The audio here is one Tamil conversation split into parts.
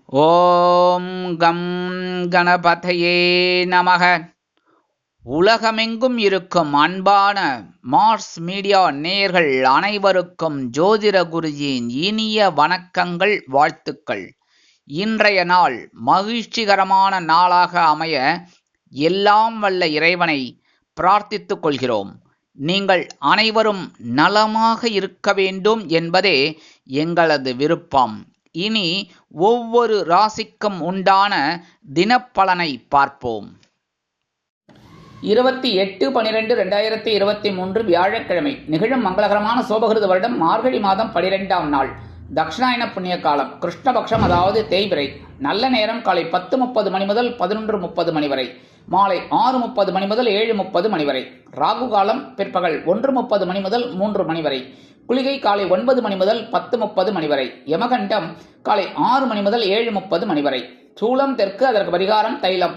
ஓம் கம் கணபதையே நமக. உலகமெங்கும் இருக்கும் அன்பான மார்ஸ் மீடியா நேயர்கள் அனைவருக்கும் ஜோதிட குருஜியின் இனிய வணக்கங்கள், வாழ்த்துக்கள். இன்றைய நாள் மகிழ்ச்சிகரமான நாளாக அமைய எல்லாம் வல்ல இறைவனை பிரார்த்தித்துக் கொள்கிறோம். நீங்கள் அனைவரும் நலமாக இருக்க வேண்டும் என்பதே எங்களது விருப்பம். இனி ஒவ்வொரு ராசிக்கும் உண்டான தினப்பலனை பார்ப்போம். 28/12/2023 வியாழக்கிழமை நிகழும் மங்களகரமான சோபகிருத வருடம் மார்கழி மாதம் 12ஆம் நாள், தக்ஷணாயன புண்ணிய காலம், கிருஷ்ணபக்ஷம், அதாவது தேய்பிறை. நல்ல நேரம் காலை 10:30 மணி முதல் 11:30 மணி வரை, மாலை 6:30 மணி முதல் 7:30 மணி வரை. ராகு காலம் பிற்பகல் 1:30 மணி முதல் 3 மணி வரை. குளிகை காலை 9 மணி முதல் 10:30 மணி வரை. யமகண்டம் காலை 6 மணி முதல் 7:30 மணி வரை. சூலம் தெற்கு, அதற்கு பரிகாரம் தைலம்.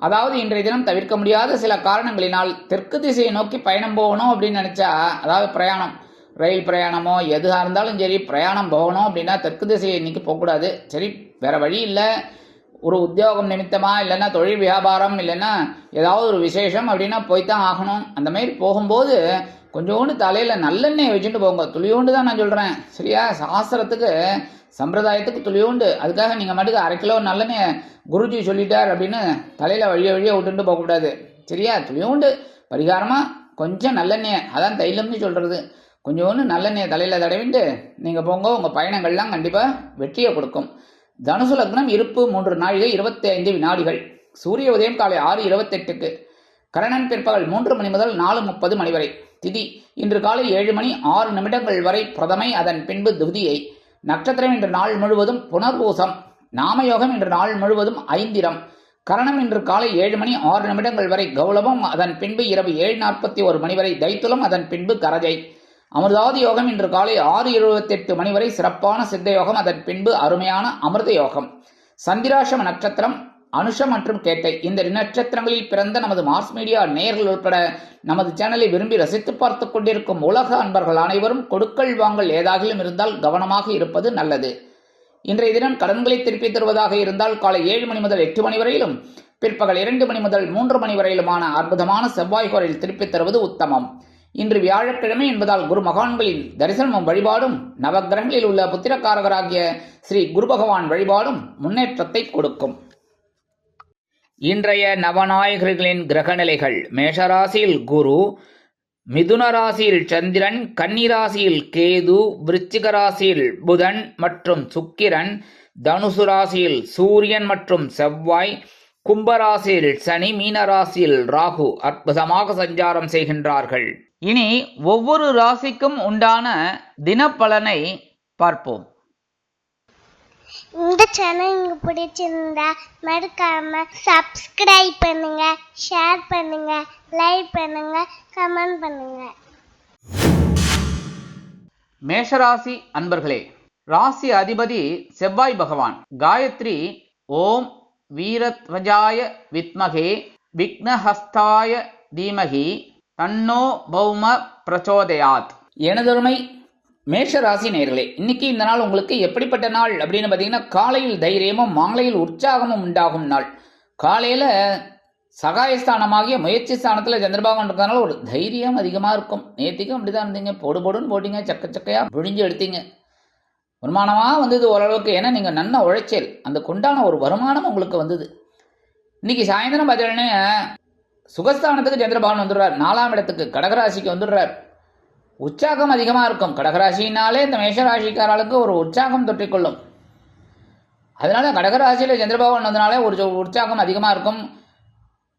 அதாவது இன்றைய தினம் தவிர்க்க முடியாத சில காரணங்களினால் தெற்கு திசையை நோக்கி பயணம் போகணும் அப்படின்னு நினைச்சா, அதாவது பிரயாணம், ரயில் பிரயாணமோ எதுவாக இருந்தாலும் சரி, பிரயாணம் போகணும் அப்படின்னா தெற்கு திசையை இன்னைக்கு போகக்கூடாது. சரி, வேற வழி இல்லை, ஒரு உத்தியோகம் நிமித்தமா, இல்லைன்னா தொழில் வியாபாரம், இல்லைன்னா ஏதாவது ஒரு விசேஷம் அப்படின்னா போய்த்தான் ஆகணும். அந்த மாதிரி போகும்போது கொஞ்சோண்டு தலையில் நல்லெண்ணெய் வச்சுட்டு போங்க. துளியோண்டு தான் நான் சொல்கிறேன், சரியா? சாஸ்திரத்துக்கு சம்பிரதாயத்துக்கு துளியோண்டு. அதுக்காக நீங்கள் மட்டுக்கு 1/2 கிலோ நல்லெண்ணெய் குருஜி சொல்லிட்டார் அப்படின்னு தலையில் வழிய விட்டுட்டு போகக்கூடாது, சரியா? துளியோண்டு பரிகாரமாக கொஞ்சம் நல்லெண்ணெய், அதான் தைலம்னு சொல்கிறது, கொஞ்சோண்டு நல்லெண்ணெய் தலையில் தடவிட்டு நீங்கள் போங்க. உங்கள் பயணங்கள்லாம் கண்டிப்பாக வெற்றியை கொடுக்கும். தனுசு லக்னம், இருப்பு 3 நாழிகை 25 வினாடிகள். சூரிய உதயம் காலை 6:28க்கு. கரணன் பிற்பகல் 3 மணி முதல் 4:30 மணி வரை. திதி இன்று காலை 7 மணி 6 நிமிடங்கள் வரை பிரதமை, அதன் பின்பு துதியை. நட்சத்திரம் இன்று நாள் முழுவதும் புனர்பூசம். நாமயோகம் இன்று நாள் முழுவதும் ஐந்திரம். கரணம் இன்று காலை 7 மணி 6 நிமிடங்கள் வரை கௌளவம், அதன் பின்பு இரவு 7:41 மணி வரை தைத்துலம், அதன் பின்பு கரஜை. அமிர்தாதி யோகம் இன்று காலை 6:28 மணி வரை சிறப்பான சித்த யோகம், அதன் பின்பு அருமையான அமிர்த யோகம். சந்திராஷம நட்சத்திரம், அனுஷம் மற்றும் கேட்டை. இந்த நட்சத்திரங்களில் பிறந்த நமது மார்ஸ் மீடியா நேயர்கள் உட்பட நமது சேனலை விரும்பி ரசித்து பார்த்து கொண்டிருக்கும் உலக அன்பர்கள் அனைவரும் கொடுக்கல் வாங்கல் ஏதாகிலும் இருந்தால் கவனமாக இருப்பது நல்லது. இன்றைய தினம் கடன்களை திருப்பி தருவதாக இருந்தால் காலை 7 மணி முதல் 8 மணி வரையிலும், பிற்பகல் 2 மணி முதல் 3 மணி வரையிலுமான அற்புதமான செவ்வாய் கோரையில் திருப்பி தருவது உத்தமம். இன்று வியாழக்கிழமை என்பதால் குரு மகான்களின் தரிசனமும் வழிபாடும், நவகிரகங்களில் உள்ள புத்திரக்காரகராகிய ஸ்ரீ குரு பகவான் வழிபாடும் முன்னேற்றத்தை கொடுக்கும். இன்றைய நவநாயகர்களின் கிரகநிலைகள்: மேஷராசியில் குரு, மிதுன ராசியில் சந்திரன், கன்னி ராசியில் கேது, விருச்சிக ராசியில் புதன் மற்றும் சுக்கிரன், தனுசு ராசியில் சூரியன் மற்றும் செவ்வாய், கும்பராசியில் சனி, மீனராசியில் ராகு அற்புதமாக சஞ்சாரம் செய்கின்றார்கள். இனி ஒவ்வொரு ராசிக்கும் உண்டான தினப்பலனை பார்ப்போம். இந்த சேனல் உங்களுக்கு பிடிச்சிருந்தா மறக்காம சப்ஸ்கிரைப் பண்ணுங்க, ஷேர் பண்ணுங்க, லைக் பண்ணுங்க, கமெண்ட் பண்ணுங்க. மேஷராசி அன்பர்களே, ராசி அதிபதி செவ்வாய் பகவான். காயத்ரி ஓம் வீரத்வஜாய வித்மகே விக்னஹஸ்தாய தீமகி தன்னோ பௌம பிரச்சோதயாத். எனதொருமை மேஷ ராசி நேயர்களே, இன்னைக்கு இந்த நாள் உங்களுக்கு எப்படிப்பட்ட நாள் அப்படின்னு பார்த்தீங்கன்னா, காலையில் தைரியமும் மாலையில் உற்சாகமும் உண்டாகும் நாள். காலையில் சகாயஸ்தானமாகிய முயற்சி ஸ்தானத்தில் சந்திரபாகன் இருக்கிறதுனால ஒரு தைரியம் அதிகமாக இருக்கும். நேற்றுக்கும் அப்படி தான் இருந்தீங்க, போடுன்னு போட்டிங்க, சக்கையாக பிழிஞ்சு எடுத்தீங்க. வருமானமாக வந்தது ஓரளவுக்கு, ஏன்னா நீங்கள் நன்ன உழைச்சல், அந்த கொண்டான ஒரு வருமானம் உங்களுக்கு வந்தது. இன்னைக்கு சாயந்தரம் பார்த்தீங்கன்னா சுகஸ்தானத்துக்கு சந்திரபாகன் வந்துடுறார், 4ஆம் இடத்துக்கு கடகராசிக்கு வந்துடுறார். உற்சாகம் அதிகமாக இருக்கும். கடகராசினாலே இந்த மேஷராசிக்காரர்களுக்கு ஒரு உற்சாகம் தொற்றிக்கொள்ளும். அதனால கடகராசியில் சந்திரபாகன் வந்தனாலே ஒரு உற்சாகம் அதிகமாக இருக்கும்.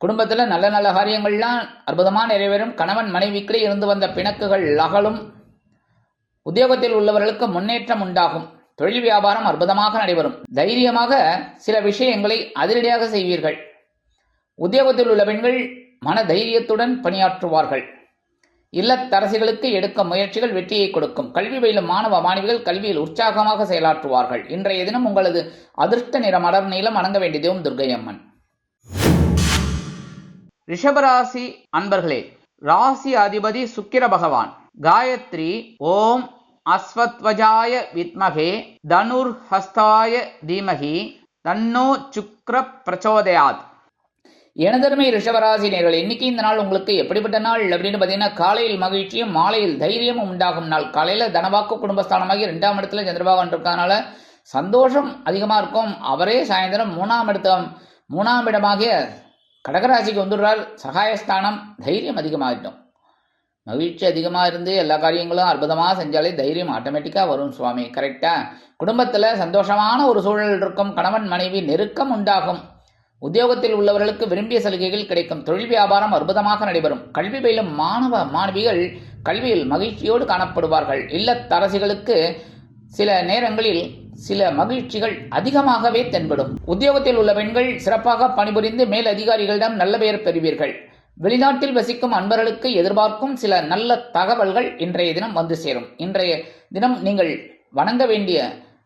குடும்பத்தில் நல்ல நல்ல காரியங்கள்லாம் அற்புதமாக நிறைவேறும். கணவன் மனைவிக்கிடையே இருந்து வந்த பிணக்குகள் அகலும். உத்தியோகத்தில் உள்ளவர்களுக்கு முன்னேற்றம் உண்டாகும். தொழில் வியாபாரம் அற்புதமாக நடைபெறும். தைரியமாக சில விஷயங்களை அதிரடியாக செய்வீர்கள். உத்தியோகத்தில் உள்ள பெண்கள் மன தைரியத்துடன் பணியாற்றுவார்கள். இல்லத்தரசிகளுக்கு எடுக்கும் முயற்சிகள் வெற்றியை கொடுக்கும். கல்வி பயிலும் மாணவ மாணவிகள் கல்வியில் உற்சாகமாக செயலாற்றுவார்கள். இன்றைய தினம் உங்களது அதிர்ஷ்ட நிறம் அடர் நீளம். வணங்க வேண்டியதும் துர்க்கையம்மன். ரிஷபராசி அன்பர்களே, ராசி அதிபதி சுக்கிர பகவான். காயத்ரி ஓம் அஸ்வத்வஜாய வித்மகே தனுர்ஹஸ்தாய தீமகி தன்னோ சுக்ர பிரச்சோதயாத். எனதருமை ரிஷபராசி நேயர்களே, இன்னைக்கு இந்த நாள் உங்களுக்கு எப்படிப்பட்ட நாள் அப்படின்னு பார்த்தீங்கன்னா, காலையில் மகிழ்ச்சியும் மாலையில் தைரியமும் உண்டாகும் நாள். காலையில் தனவாக்கு குடும்பஸ்தானமாகி 2ஆம் இடத்துல சந்திரபகவான் இருக்கிறதுனால சந்தோஷம் அதிகமாக இருக்கும். அவரே சாயந்தரம் 3ஆம் இடமாகிய கடகராசிக்கு வந்துடுறார். சகாயஸ்தானம், தைரியம் அதிகமாகிட்டோம். மகிழ்ச்சி அதிகமாக இருந்து எல்லா காரியங்களும் அற்புதமாக செஞ்சாலே தைரியம் ஆட்டோமேட்டிக்காக வரும் சுவாமி. கரெக்டாக குடும்பத்தில் சந்தோஷமான ஒரு சூழல் இருக்கும். கணவன் மனைவி நெருக்கம் உண்டாகும். உத்தியோகத்தில் உள்ளவர்களுக்கு விரும்பிய சலுகைகள் கிடைக்கும். தொழில் வியாபாரம் அற்புதமாக நடைபெறும். கல்வி பயிலும் மாணவ மாணவிகள் கல்வியில் மகிழ்ச்சியோடு காணப்படுவார்கள். இல்லத்தரசிகளுக்கு சில நேரங்களில் சில மகிழ்ச்சிகள் அதிகமாகவே தென்படும். உத்தியோகத்தில் உள்ள பெண்கள் சிறப்பாக பணிபுரிந்து மேல் அதிகாரிகளிடம் நல்ல பெயர் பெறுவீர்கள். வெளிநாட்டில் வசிக்கும் அன்பர்களுக்கு எதிர்பார்க்கும் சில நல்ல தகவல்கள் இன்றைய தினம் வந்து சேரும். இன்றைய தினம் நீங்கள் வணங்க வேண்டிய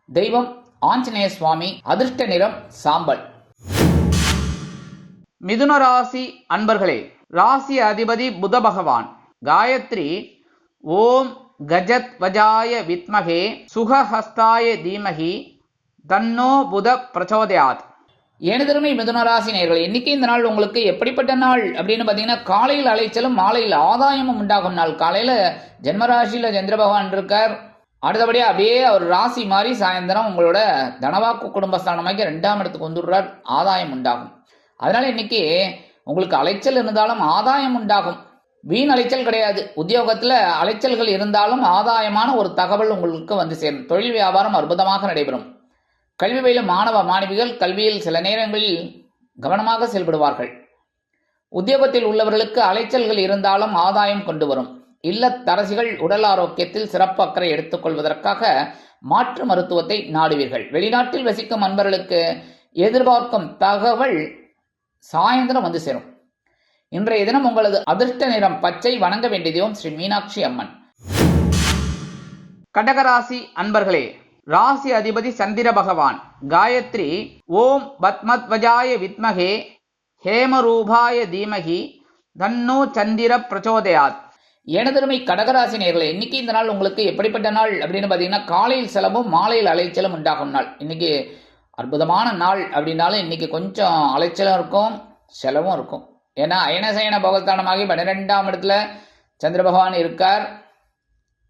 தெய்வம் ஆஞ்சநேய சுவாமி. அதிர்ஷ்ட நிறம் சாம்பல். மிதுன ராசி அன்பர்களே, ராசி அதிபதி புத பகவான். காயத்ரி ஓம் கஜத் வஜாய வித்மகே சுகஹஸ்தாய தீமகி தன்னோ புத பிரச்சோதயாத். எனதருமை மிதுனராசி நேயர்களே, இன்னைக்கு இந்த நாள் உங்களுக்கு எப்படிப்பட்ட நாள் அப்படின்னு பார்த்தீங்கன்னா, காலையில் அலைச்சலும் மாலையில் ஆதாயமும் உண்டாகும் நாள். காலையில் ஜென்மராசியில் சந்திர பகவான் இருக்கார். அடுத்தபடியாக அப்படியே அவர் ராசி மாறி சாயந்தரம் உங்களோட தனவாக்கு குடும்பஸ்தானமாகி 2ஆம் இடத்துக்கு வந்துடுறார். ஆதாயம் உண்டாகும். அதனால இன்னைக்கு உங்களுக்கு அலைச்சல் இருந்தாலும் ஆதாயம் உண்டாகும். வீண் அலைச்சல் கிடையாது. உத்தியோகத்தில் அலைச்சல்கள் இருந்தாலும் ஆதாயமான ஒரு தகவல் உங்களுக்கு வந்து சேரும். தொழில் வியாபாரம் அற்புதமாக நடைபெறும். கல்வி பயிலும் மாணவ மாணவிகள் கல்வியில் சில நேரங்களில் கவனமாக செயல்படுவார்கள். உத்தியோகத்தில் உள்ளவர்களுக்கு அலைச்சல்கள் இருந்தாலும் ஆதாயம் கொண்டு வரும். இல்லத்தரசிகள் உடல் ஆரோக்கியத்தில் சிறப்பு அக்கறை எடுத்துக்கொள்வதற்காக மாற்று மருத்துவத்தை நாடுவீர்கள். வெளிநாட்டில் வசிக்கும் அன்பர்களுக்கு எதிர்பார்க்கும் தகவல் சாயந்தரம் வந்து சேரும். இன்றைய தினம் உங்களது அதிர்ஷ்ட நிறம் பச்சை. வணங்க வேண்டியதும் ஸ்ரீ மீனாட்சி அம்மன். கடகராசி அன்பர்களே, ராசி அதிபதி சந்திர பகவான். காயத்ரி ஓம் பத்மத்வஜாய வித்மகே ஹேமரூபாய தீமகி தன்னோ சந்திர பிரச்சோதயாத். எனதருமை கடகராசி நேயர்களே, இன்னைக்கு இந்த நாள் உங்களுக்கு எப்படிப்பட்ட நாள் அப்படின்னு பார்த்தீங்கன்னா, காலையில் செலவும் மாலையில் அலைச்சலும் உண்டாகும் நாள். இன்னைக்கு அற்புதமான நாள் அப்படின்னாலும் இன்னைக்கு கொஞ்சம் அலைச்சலும் இருக்கும், செலவும் இருக்கும். ஏன்னா அயனசயன போகஸ்தானமாகி 12ஆம் இடத்துல சந்திர பகவான் இருக்கார்.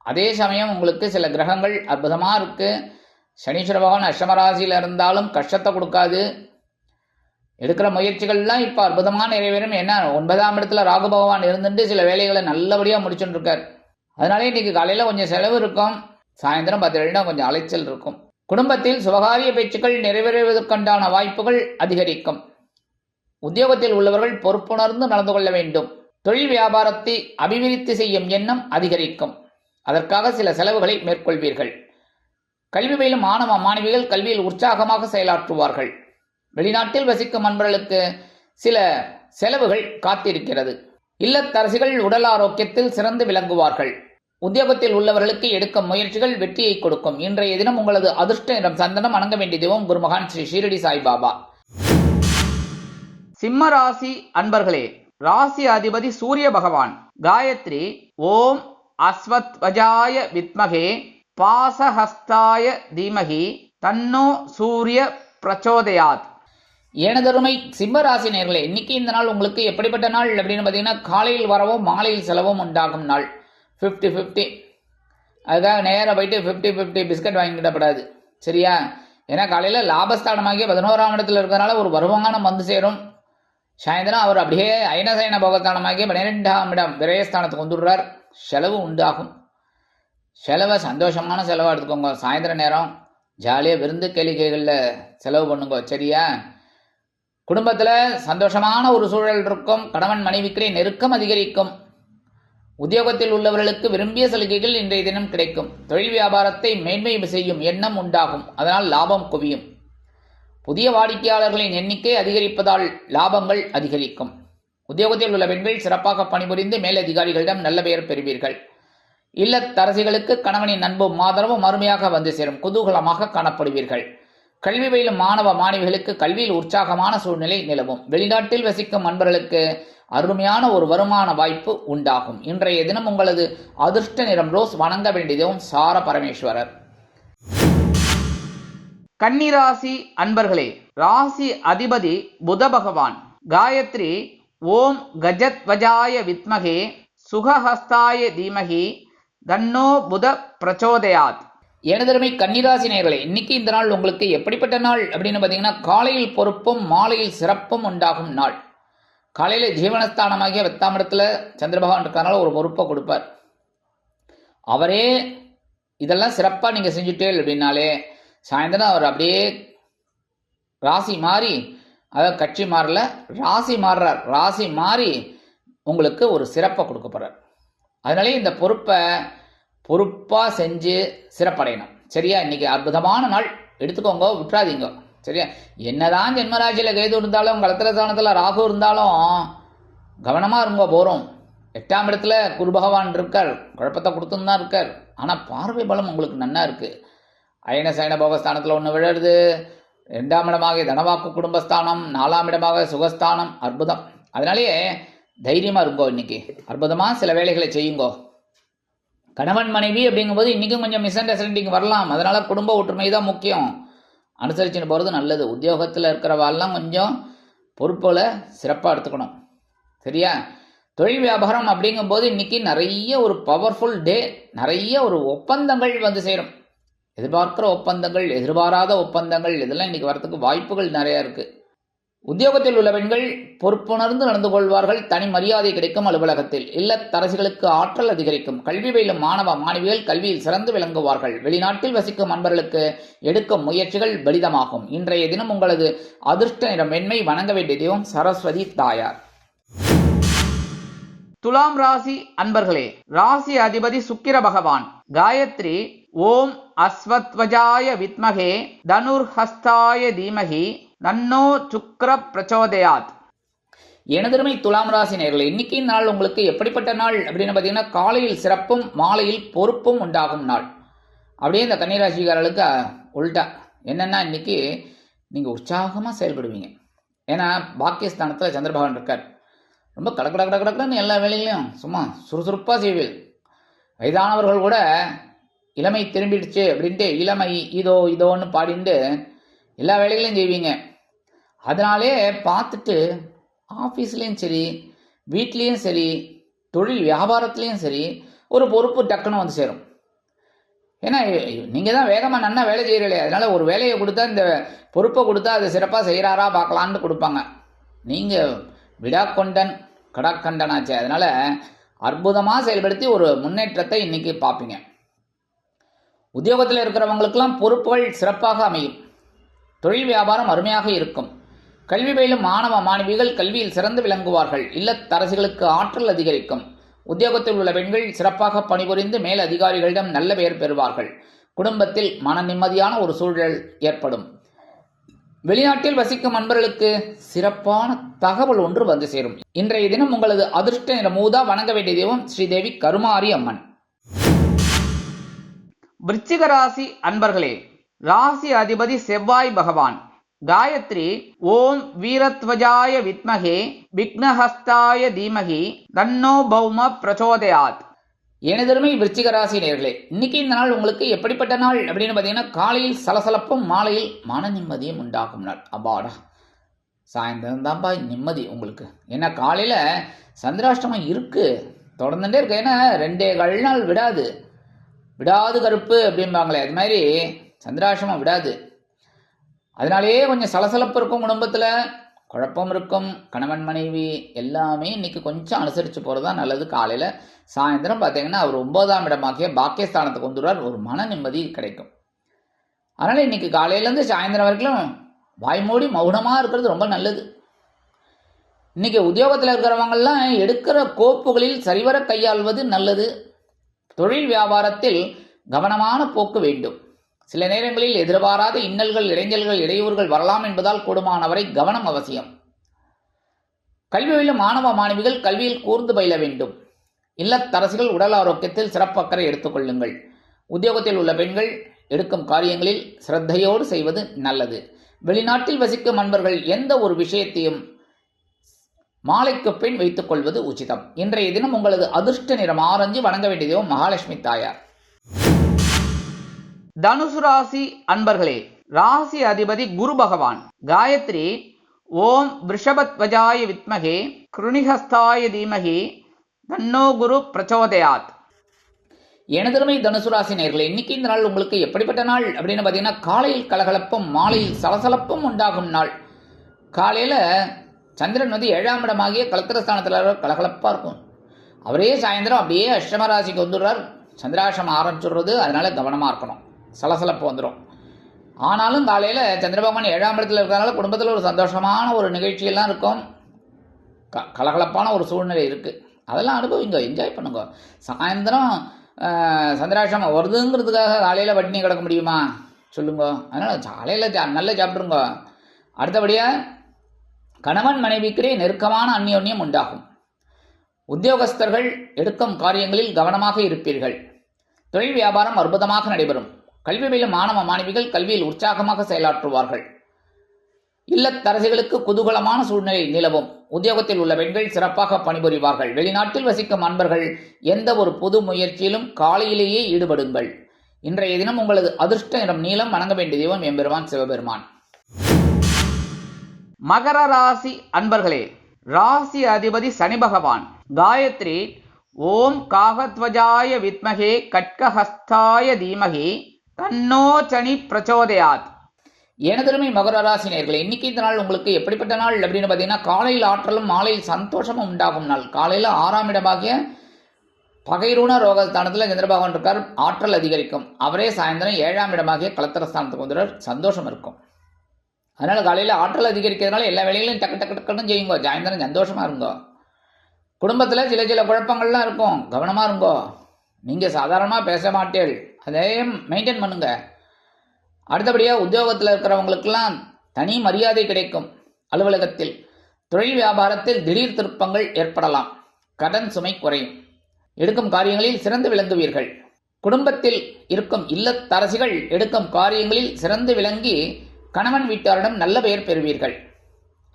அதே சமயம் உங்களுக்கு சில கிரகங்கள் அற்புதமாக இருக்கு. சனீஸ்வர பகவான் அஷ்டமராசியில் இருந்தாலும் கஷ்டத்தை கொடுக்காது. எடுக்கிற முயற்சிகள்லாம் இப்போ அற்புதமாக நிறைவேறும். ஏன்னா 9ஆம் இடத்துல ராகு பகவான் இருந்துட்டு சில வேலைகளை நல்லபடியாக முடிச்சுட்டு இருக்கார். அதனாலே இன்னைக்கு காலையில் கொஞ்சம் செலவு இருக்கும். சாயந்தரம் 10 கொஞ்சம் அலைச்சல் இருக்கும். குடும்பத்தில் சுபகாரிய பேச்சுக்கள் நிறைவேறுவதற்குண்டான வாய்ப்புகள் அதிகரிக்கும். உத்தியோகத்தில் உள்ளவர்கள் பொறுப்புணர்ந்து நடந்து கொள்ள வேண்டும். தொழில் வியாபாரத்தை அபிவிருத்தி செய்யும் எண்ணம் அதிகரிக்கும். அதற்காக சில செலவுகளை மேற்கொள்வீர்கள். கல்வி பயிலும் மாணவ மாணவிகள் கல்வியில் உற்சாகமாக செயலாற்றுவார்கள். வெளிநாட்டில் வசிக்கும் அன்பர்களுக்கு சில செலவுகள் காத்திருக்கிறது. இல்லத்தரசிகள் உடல் ஆரோக்கியத்தில் சிறந்து விளங்குவார்கள். உத்தியோகத்தில் உள்ளவர்களுக்கு எடுக்கும் முயற்சிகள் வெற்றியை கொடுக்கும். இன்றைய தினம் உங்களது அதிர்ஷ்ட நிறம் சந்தனம். வணங்க வேண்டிய தெய்வம் குருமகான் ஸ்ரீ ஷீரடி சாய்பாபா. சிம்ம ராசி அன்பர்களே, ராசி அதிபதி சூரிய பகவான். காயத்ரி ஓம் அஸ்வத்வஜாய வித்மகே பாசஹஸ்தாய தீமகி தன்னோ சூரிய பிரச்சோதயாத். எனதருமை சிம்மராசி நேயர்களே, இன்னைக்கு இந்த நாள் உங்களுக்கு எப்படிப்பட்ட நாள் அப்படின்னு பார்த்தீங்கன்னா, காலையில் வரவும் மாலையில் செலவும் உண்டாகும் நாள். 50-50. அதுக்காக நேராக போயிட்டு 50-50 பிஸ்கட் வாங்கிவிடப்படாது, சரியா? ஏன்னா காலையில் லாபஸ்தானமாகிய 11ஆம் இடத்துல இருக்கிறதுனால ஒரு வருமானம் வந்து சேரும். சாயந்தரம் அவர் அப்படியே அயனசயன போகஸ்தானமாகிய 12ஆம் இடம் விரயஸ்தானத்துக்கு வந்துடுறார். செலவு உண்டாகும். செலவை சந்தோஷமான செலவாக எடுத்துக்கோங்க. சாயந்தர நேரம் ஜாலியாக விருந்து கேளிக்கைகளில் செலவு பண்ணுங்க, சரியா? குடும்பத்தில் சந்தோஷமான ஒரு சூழல் இருக்கும். கணவன் மனைவிக்கு நெருக்கம் அதிகரிக்கும். உத்தியோகத்தில் உள்ளவர்களுக்கு விரும்பிய சலுகைகள் இன்றைய தினம் கிடைக்கும். தொழில் வியாபாரத்தை மேன்மை செய்யும் எண்ணம் உண்டாகும். அதனால் லாபம் குவியும். புதிய வாடிக்கையாளர்களின் எண்ணிக்கை அதிகரிப்பதால் லாபங்கள் அதிகரிக்கும். உத்தியோகத்தில் உள்ள பெண்கள் சிறப்பாக பணிபுரிந்து மேலதிகாரிகளிடம் நல்ல பெயர் பெறுவீர்கள். இல்லத்தரசிகளுக்கு கணவனின் அன்பும் ஆதரவும் அருமையாக வந்து சேரும். குதூகலமாக காணப்படுவீர்கள். கல்வி பயிலும் மாணவ மாணவிகளுக்கு கல்வியில் உற்சாகமான சூழ்நிலை நிலவும். வெளிநாட்டில் வசிக்கும் அன்பர்களுக்கு அருமையான ஒரு வருமான வாய்ப்பு உண்டாகும். இன்றைய தினம் உங்களது அதிர்ஷ்ட நிறம் ரோஸ். வணங்க வேண்டியதும் சார பரமேஸ்வரர். கன்னிராசி அன்பர்களே, ராசி அதிபதி புத பகவான். காயத்ரி ஓம் கஜத்வஜாய வித்மகே சுகஹஸ்தாய தீமகி தன்னோ புத பிரச்சோதயாத். எனதருமை கன்னிராசி நேயர்களே, இன்னைக்கு இந்த நாள் உங்களுக்கு எப்படிப்பட்ட நாள் அப்படின்னு பார்த்தீங்கன்னா, காலையில் பொறுப்பும் மாலையில் சிறப்பும் உண்டாகும் நாள். காலையில் ஜீவனஸ்தானமாகிய 8ஆம் இடத்துல சந்திர பகவான் இருக்கிறனால ஒரு பொறுப்பை கொடுப்பார். அவரே இதெல்லாம் சிறப்பாக நீங்கள் செஞ்சுட்டே அப்படின்னாலே சாயந்தரம் அவர் அப்படியே ராசி மாறி, அதாவது கட்சி மாறல, ராசி மாறுறார். ராசி மாறி உங்களுக்கு ஒரு சிறப்பை கொடுக்க போகிறார். அதனாலே இந்த பொறுப்பாக செஞ்சு சிறப்படையணும். சரியா? இன்னைக்கு அற்புதமான நாள், எடுத்துக்கோங்க, விட்டுறாதீங்க. சரியா? என்னதான் ஜென்மராசியில் கேது இருந்தாலும், கலத்திர ஸ்தானத்தில் ராகு இருந்தாலும் கவனமாக இருங்க. போகிறோம் 8ஆம் இடத்துல குரு பகவான் இருக்கார், குழப்பத்தை கொடுத்துன்னு தான் இருக்கார். ஆனால் பார்வை பலம் உங்களுக்கு நன்னா இருக்குது. அயன சயன போகஸ்தானத்தில் ஒன்று விழுறது, 2ஆம் இடமாக தனவாக்கு குடும்பஸ்தானம், 4ஆம் இடமாக சுகஸ்தானம். அற்புதம். அதனாலேயே தைரியமாக இருங்கோ. இன்னைக்கு அற்புதமாக சில வேலைகளை செய்யுங்கோ. கணவன் மனைவி அப்படிங்கும்போது இன்றைக்கும் கொஞ்சம் மிஸ் அண்டர்ஸ்டாண்டிங் வரலாம். அதனால் குடும்ப ஒற்றுமை தான் முக்கியம். அனுசரிச்சுன்னு போகிறது நல்லது. உத்தியோகத்தில் இருக்கிறவாள்லாம் கொஞ்சம் பொறுப்புகளை சிறப்பாக எடுத்துக்கணும். சரியா? தொழில் வியாபாரம் அப்படிங்கும்போது இன்றைக்கி நிறைய ஒரு பவர்ஃபுல் டே. நிறைய ஒரு ஒப்பந்தங்கள் வந்து சேரும். எதிர்பார்க்கிற ஒப்பந்தங்கள், எதிர்பாராத ஒப்பந்தங்கள், இதெல்லாம் இன்றைக்கி வரத்துக்கு வாய்ப்புகள் நிறையா இருக்குது. உத்தியோகத்தில் உள்ள பெண்கள் பொறுப்புணர்ந்து நடந்து கொள்வார்கள். தனி மரியாதை கிடைக்கும் அலுவலகத்தில். இல்லத்தரசிகளுக்கு ஆற்றல் அதிகரிக்கும். கல்வி பயிலும் மாணவ மாணவிகள் கல்வியில் சிறந்து விளங்குவார்கள். வெளிநாட்டில் வசிக்கும் அன்பர்களுக்கு எடுக்கும் முயற்சிகள் பலிதமாகும். இன்றைய தினம் உங்களது அதிர்ஷ்ட நிறம் வெண்மை. வணங்க வேண்டிய தெய்வம் சரஸ்வதி தாயார். துலாம் ராசி அன்பர்களே, ராசி அதிபதி சுக்கிர பகவான். காயத்ரி ஓம் அஸ்வத்வஜாய வித்மகே தனுர்ஹஸ்தாய தீமகி தன்னோ சுக்கிர பிரச்சோதயாத். எனதருமை துலாம் ராசி நேயர்களே, இன்னைக்கு நாள் உங்களுக்கு எப்படிப்பட்ட நாள் அப்படின்னு பார்த்தீங்கன்னா, காலையில் சிறப்பும் மாலையில் பொறுப்பும் உண்டாகும் நாள். அப்படியே இந்த கன்னிராசிக்காரர்களுக்கு உள்டா என்னென்னா, இன்னைக்கு நீங்கள் உற்சாகமாக செயல்படுவீங்க. ஏன்னா பாக்கியஸ்தானத்தில் சந்திர பகவான் இருக்கார். ரொம்ப கடக்கடன்னு எல்லா வேலைகளையும் சும்மா சுறுசுறுப்பாக செய்வீர்கள். வயதானவர்கள் கூட இளமை திரும்பிடுச்சு அப்படின்ட்டு இளமை இதோன்னு பாடிட்டு எல்லா வேலைகளையும் செய்வீங்க. அதனாலே பார்த்துட்டு ஆஃபீஸ்லேயும் சரி, வீட்லேயும் சரி, தொழில் வியாபாரத்துலேயும் சரி ஒரு பொறுப்பு டக்குன்னு வந்து சேரும். ஏன்னா நீங்கள் தான் வேகமாக நன்னா வேலை செய்கிறீங்களே, அதனால் ஒரு வேலையை கொடுத்தா, இந்த பொறுப்பை கொடுத்தா அது சிறப்பாக செய்கிறாரா பார்க்கலான்னு கொடுப்பாங்க. நீங்கள் விடாக்கொண்டன் கடாக்கண்டனாச்சு. அதனால் அற்புதமாக செயல்படுத்தி ஒரு முன்னேற்றத்தை இன்றைக்கி பார்ப்பீங்க. உத்தியோகத்தில் இருக்கிறவங்களுக்கெல்லாம் பொறுப்புகள் சிறப்பாக அமையும். தொழில் வியாபாரம் அருமையாக இருக்கும். கல்வி பயிலும் மாணவ மாணவிகள் கல்வியில் சிறந்து விளங்குவார்கள். இல்லத்தரசிகளுக்கு ஆற்றல் அதிகரிக்கும். உத்தியோகத்தில் உள்ள பெண்கள் சிறப்பாக பணிபுரிந்து மேல் அதிகாரிகளிடம் நல்ல பெயர் பெறுவார்கள். குடும்பத்தில் மன நிம்மதியான ஒரு சூழல் ஏற்படும். வெளிநாட்டில் வசிக்கும் அன்பர்களுக்கு சிறப்பான தகவல் ஒன்று வந்து சேரும். இன்றைய தினம் உங்களது அதிர்ஷ்ட நிறம் ஊதா. வணங்க வேண்டிய தெய்வம் ஸ்ரீதேவி கருமாரி அம்மன். விருச்சிக ராசி அன்பர்களே, ராசி அதிபதி செவ்வாய் பகவான். காயத்ரி ஓம் வீரத்வஜாய வித்மகே விக்னஹஸ்தாய தீமகி தன்னோ பௌம பிரச்சோதயாத். எனதருமை விருச்சிக ராசி நேயர்களே, இன்னைக்கு இந்த நாள் உங்களுக்கு எப்படிப்பட்ட நாள் அப்படின்னு பார்த்தீங்கன்னா, காலையில் சலசலப்பும் மாலையில் மன நிம்மதியும் உண்டாகும் நாள். அப்பாடா, சாயந்தரம் தான்ப்பா நிம்மதி உங்களுக்கு. ஏன்னா காலையில் சந்திராஷ்டமம் இருக்குது, தொடர்ந்துட்டே இருக்கு. ஏன்னா 2 நாள் விடாது கருப்பு அப்படிம்பாங்களே, அது மாதிரி சந்திராஷ்டமம் விடாது. அதனாலேயே கொஞ்சம் சலசலப்பு இருக்கும். குடும்பத்தில் குழப்பம் இருக்கும். கணவன் மனைவி எல்லாமே இன்னைக்கு கொஞ்சம் அனுசரித்து போகிறது தான் நல்லது. காலையில் சாயந்தரம் பார்த்தீங்கன்னா அவர் 9ஆம் இடமாகிய பாக்கியஸ்தானத்துக்கு வந்துடுவார். ஒரு மன நிம்மதி கிடைக்கும். அதனால் இன்னைக்கு காலையிலேருந்து சாயந்தரம் வரைக்கும் வாய்மூடி மௌனமாக இருக்கிறது ரொம்ப நல்லது. இன்னைக்கு உத்தியோகத்தில் இருக்கிறவங்கெல்லாம் எடுக்கிற கோப்புகளில் சரிவர கையாள்வது நல்லது. தொழில் வியாபாரத்தில் கவனமான போக்கு வேண்டும். சில நேரங்களில் எதிர்பாராத இன்னல்கள், இடைஞ்சல்கள், இடையூறுகள் வரலாம் என்பதால் கூடுமானவரை கவனம் அவசியம். கல்வியில் மாணவ மாணவிகள் கல்வியில் கூர்ந்து பயில வேண்டும். இல்லத்தரசிகள் உடல் ஆரோக்கியத்தில் சிறப்பு அக்கறை எடுத்துக்கொள்ளுங்கள். உத்தியோகத்தில் உள்ள பெண்கள் எடுக்கும் காரியங்களில் சிரத்தையோடு செய்வது நல்லது. வெளிநாட்டில் வசிக்கும் அன்பர்கள் எந்த ஒரு விஷயத்தையும் மாலைக்கு பின் வைத்துக் கொள்வது உச்சிதம். இன்றைய தினம் உங்களது அதிர்ஷ்ட நிறம் ஆரஞ்சு. வணங்க வேண்டியதோ மகாலட்சுமி தாயார். தனுசு ராசி அன்பர்களே, ராசி அதிபதி குரு பகவான். காயத்ரி ஓம் விருஷபத்வஜாய வித்மகே கிருணிஹஸ்தாய தீமகி தன்னோ குரு பிரச்சோதயாத். எனதருமை தனுசு ராசி நேயர்களே, இன்னைக்கு இந்த நாள் உங்களுக்கு எப்படிப்பட்ட நாள் அப்படின்னு பார்த்தீங்கன்னா, காலையில் கலகலப்பும் மாலையில் சலசலப்பும் உண்டாகும் நாள். காலையில் சந்திரன் 7ஆம் இடமாகிய கலத்திரஸ்தானத்தில் கலகலப்பாக இருக்கும். அவரே சாயந்தரம் அப்படியே அஷ்டம ராசிக்கு வந்துடுறார். சந்திராஷ்டமம் ஆரம்பிச்சுடுறது, அதனால கவனமாக இருக்கணும், சலசலப்பு வந்துடும். ஆனாலும் காலையில் சந்திரபகவான் 7ஆம் இடத்துல இருக்கிறதுனால குடும்பத்தில் ஒரு சந்தோஷமான ஒரு நிகழ்ச்சியெல்லாம் இருக்கும். கலகலப்பான ஒரு சூழ்நிலை இருக்குது. அதெல்லாம் அனுபவிங்க, என்ஜாய் பண்ணுங்க. சாயந்தரம் சந்திராஷ்டமம் வருதுங்கிறதுக்காக காலையில் பட்டினி கிடக்க முடியுமா சொல்லுங்க? அதனால் காலையில் நல்லா சாப்பிட்ருங்க. அடுத்தபடியாக கணவன் மனைவிக்கிடையே நெருக்கமான அந்யோன்யம் உண்டாகும். உத்தியோகஸ்தர்கள் எடுக்கும் காரியங்களில் கவனமாக இருப்பீர்கள். தொழில் வியாபாரம் அற்புதமாக நடைபெறும். கல்வி பயிலும் மாணவ மாணவிகள் கல்வியில் உற்சாகமாக செயலாற்றுவார்கள். இல்லத்தரசிகளுக்கு குதூகலமான சூழ்நிலை நிலவும். உத்தியோகத்தில் உள்ள பெண்கள் சிறப்பாக பணிபுரிவார்கள். வெளிநாட்டில் வசிக்கும் அன்பர்கள் எந்த ஒரு புது முயற்சியிலும் காலையிலேயே ஈடுபடுங்கள். இன்றைய தினம் உங்களது அதிர்ஷ்ட நிறம் நீலம். வணங்க வேண்டிய தெய்வம் எம்பெருமான் சிவபெருமான். மகர ராசி அன்பர்களே, ராசி அதிபதி சனி பகவான். காயத்ரி ஓம் காகத்வஜாய வித்மகே கட்கஹஸ்தாய தீமகி தன்னோ சனி பிரச்சோதயாத். எனதருமை மகர ராசி நேயர்களே, இன்னைக்கு இந்த நாள் உங்களுக்கு எப்படிப்பட்ட நாள் அப்படின்னு பார்த்தீங்கன்னா, காலையில் ஆற்றலும் மாலையில் சந்தோஷமும் உண்டாகும் நாள். காலையில் 6ஆம் இடமாகிய பகைரூண ரோகஸ்தானத்தில் சந்திரபகவான் இருக்கார், ஆற்றல் அதிகரிக்கும். அவரே சாயந்தரம் 7ஆம் இடமாகிய கலத்திரஸ்தானத்துக்கு வந்துடுறார், சந்தோஷம் இருக்கும். அதனால் காலையில் ஆற்றல் அதிகரிக்கிறதுனால எல்லா வேலைகளையும் டக்கு டக்கு டக்குன்னு செய்யுங்க. சாயந்தரம் சந்தோஷமாக இருங்கோ. குடும்பத்தில் சில குழப்பங்கள்லாம் இருக்கும், கவனமாக இருங்கோ. நீங்கள் சாதாரணமாக பேச மாட்டீர்கள், அதையும் மெயின்டைன் பண்ணுங்க. அடுத்தபடியாக உத்தியோகத்தில் இருக்கிறவங்களுக்கெல்லாம் தனி மரியாதை கிடைக்கும். அலுவலகத்தில் தொழில் வியாபாரத்தில் திடீர் திருப்பங்கள் ஏற்படலாம். கடன் சுமை குறையும். எடுக்கும் காரியங்களில் சிறந்து விளங்குவீர்கள். குடும்பத்தில் இருக்கும் இல்லத்தரசிகள் எடுக்கும் காரியங்களில் சிறந்து விளங்கி கணவன் வீட்டாரிடம் நல்ல பெயர் பெறுவீர்கள்.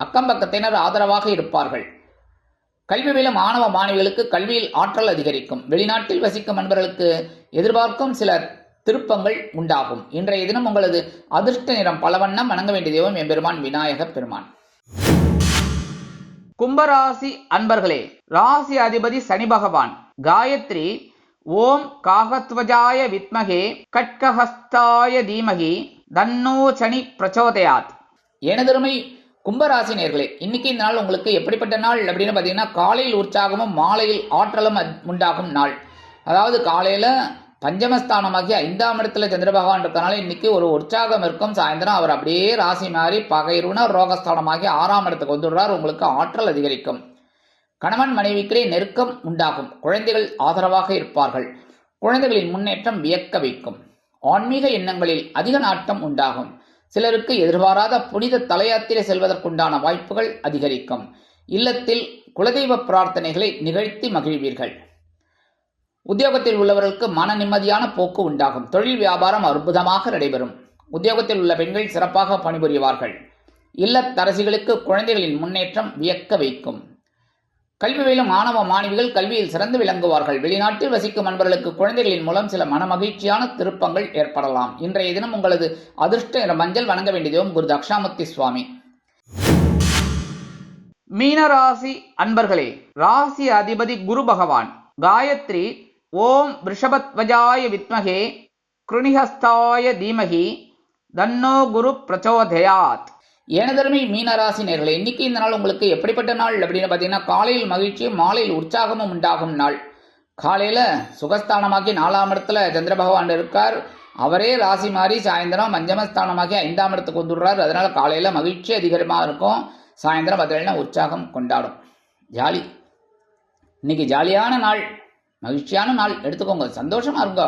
அக்கம் பக்கத்தினர் ஆதரவாக இருப்பார்கள். கல்வி பயிலும் மாணவ மாணவிகளுக்கு கல்வியில் ஆற்றல் அதிகரிக்கும். வெளிநாட்டில் வசிக்கும் நண்பர்களுக்கு எதிர்பார்க்கும் சில திருப்பங்கள் உண்டாகும். இன்றைய தினம் உங்களது அதிர்ஷ்ட நிறம் பலவண்ணம். வணங்க வேண்டிய தெய்வம் எம்பெருமான் விநாயக பெருமான். கும்பராசி அன்பர்களே, ராசி அதிபதி சனி பகவான். காயத்ரி ஓம் காகத்வஜாய வித்மகே கட்கஹஸ்தாய தீமகி தன்னோ சனி பிரச்சோதயாத். எனதருமை கும்பராசி நேயர்களே, இன்னைக்கு இந்த நாள் உங்களுக்கு எப்படிப்பட்ட நாள் அப்படின்னு பார்த்தீங்கன்னா, காலையில் உற்சாகமும் மாலையில் ஆற்றலும் உண்டாகும் நாள். அதாவது காலையில் பஞ்சமஸ்தானமாகிய 5ஆம் இடத்துல சந்திர பகவான் இருக்கனால இன்னைக்கு ஒரு உற்சாகம் இருக்கும். சாயந்தரம் அவர் அப்படியே ராசி மாறி பகைருண ரோகஸ்தானமாகிய 6ஆம் இடத்துக்கு வந்துடுறார். உங்களுக்கு ஆற்றல் அதிகரிக்கும். கணவன் மனைவிக்கிடையே நெருக்கம் உண்டாகும். குழந்தைகள் ஆதரவாக இருப்பார்கள். குழந்தைகளின் முன்னேற்றம் வியக்க வைக்கும். ஆன்மீக எண்ணங்களில் அதிக நாட்டம் உண்டாகும். சிலருக்கு எதிர்பாராத புனித தலையாத்திரை செல்வதற்குண்டான வாய்ப்புகள் அதிகரிக்கும். இல்லத்தில் குலதெய்வ பிரார்த்தனைகளை நிகழ்த்தி மகிழ்வீர்கள். உத்தியோகத்தில் உள்ளவர்களுக்கு மன நிம்மதியான போக்கு உண்டாகும். தொழில் வியாபாரம் அற்புதமாக நடைபெறும். உத்தியோகத்தில் உள்ள பெண்கள் சிறப்பாக பணிபுரிவார்கள். இல்லத்தரசிகளுக்கு குழந்தைகளின் முன்னேற்றம் வியக்க வைக்கும். கல்வி பயிலும் மாணவ மாணவிகள் கல்வியில் சிறந்து விளங்குவார்கள். வெளிநாட்டில் வசிக்கும் நண்பர்களுக்கு குழந்தைகளின் மூலம் சில மனமகிழ்ச்சியான திருப்பங்கள் ஏற்படலாம். இன்றைய தினம் உங்களது அதிர்ஷ்ட நிற மஞ்சள். வணங்க வேண்டியதும் குரு தக்ஷாமூர்த்தி சுவாமி. மீனராசி அன்பர்களே, ராசி அதிபதி குரு பகவான். காயத்ரி ஓம் விருஷபத்வஜாய வித்மகே கிருணிஹஸ்தாய தீமகி தன்னோ குரு பிரச்சோதயாத். எனதருமை மீனராசி நேயர்களே, இன்னைக்கு இந்த நாள் உங்களுக்கு எப்படிப்பட்ட நாள் அப்படின்னு பார்த்தீங்கன்னா, காலையில் மகிழ்ச்சியும் மாலையில் உற்சாகமும் உண்டாகும் நாள். காலையில் சுகஸ்தானமாக்கி 4ஆம் இடத்துல சந்திர பகவான் இருக்கார். அவரே ராசி மாறி சாயந்தரம் பஞ்சமஸ்தானமாக்கி 5ஆம் இடத்துக்கு வந்துடுறார். அதனால காலையில் மகிழ்ச்சி அதிகமாக இருக்கும். சாயந்தரம் பார்த்தீங்கன்னா உற்சாகம் கொண்டாடும். ஜாலி. இன்னைக்கு ஜாலியான நாள், மகிழ்ச்சியான நாள், எடுத்துக்கோங்க, சந்தோஷமா இருங்க.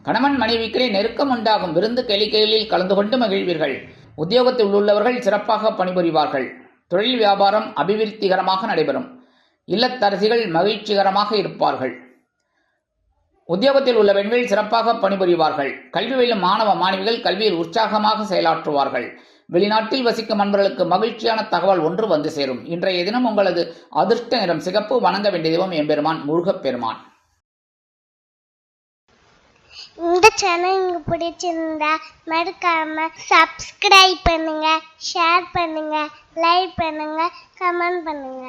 கணவன் மனைவிக்கிடையே நெருக்கம் உண்டாகும். விருந்து கேளிக்கைகளில் கலந்து கொண்டு மகிழ்வீர்கள். உத்தியோகத்தில் உள்ளவர்கள் சிறப்பாக பணிபுரிவார்கள். தொழில் வியாபாரம் அபிவிருத்திகரமாக நடைபெறும். இல்லத்தரசிகள் மகிழ்ச்சிகரமாக இருப்பார்கள். உத்தியோகத்தில் உள்ள பெண்கள் சிறப்பாக பணிபுரிவார்கள். கல்வி பயிலும் மாணவ மாணவிகள் கல்வியில் உற்சாகமாக செயலாற்றுவார்கள். வெளிநாட்டில் வசிக்கும் நண்பர்களுக்கு மகிழ்ச்சியான தகவல் ஒன்று வந்து சேரும். இன்றைய தினம் உங்களது அதிர்ஷ்ட நிறம் சிகப்பு. வணங்க வேண்டிய தெய்வம் எம்பெருமான் முருகப்பெருமான். இந்த சேனல் உங்களுக்கு பிடிச்சிருந்தா மறக்காம சப்ஸ்கிரைப் பண்ணுங்க, ஷேர் பண்ணுங்க, லைக் பண்ணுங்க, கமெண்ட் பண்ணுங்க.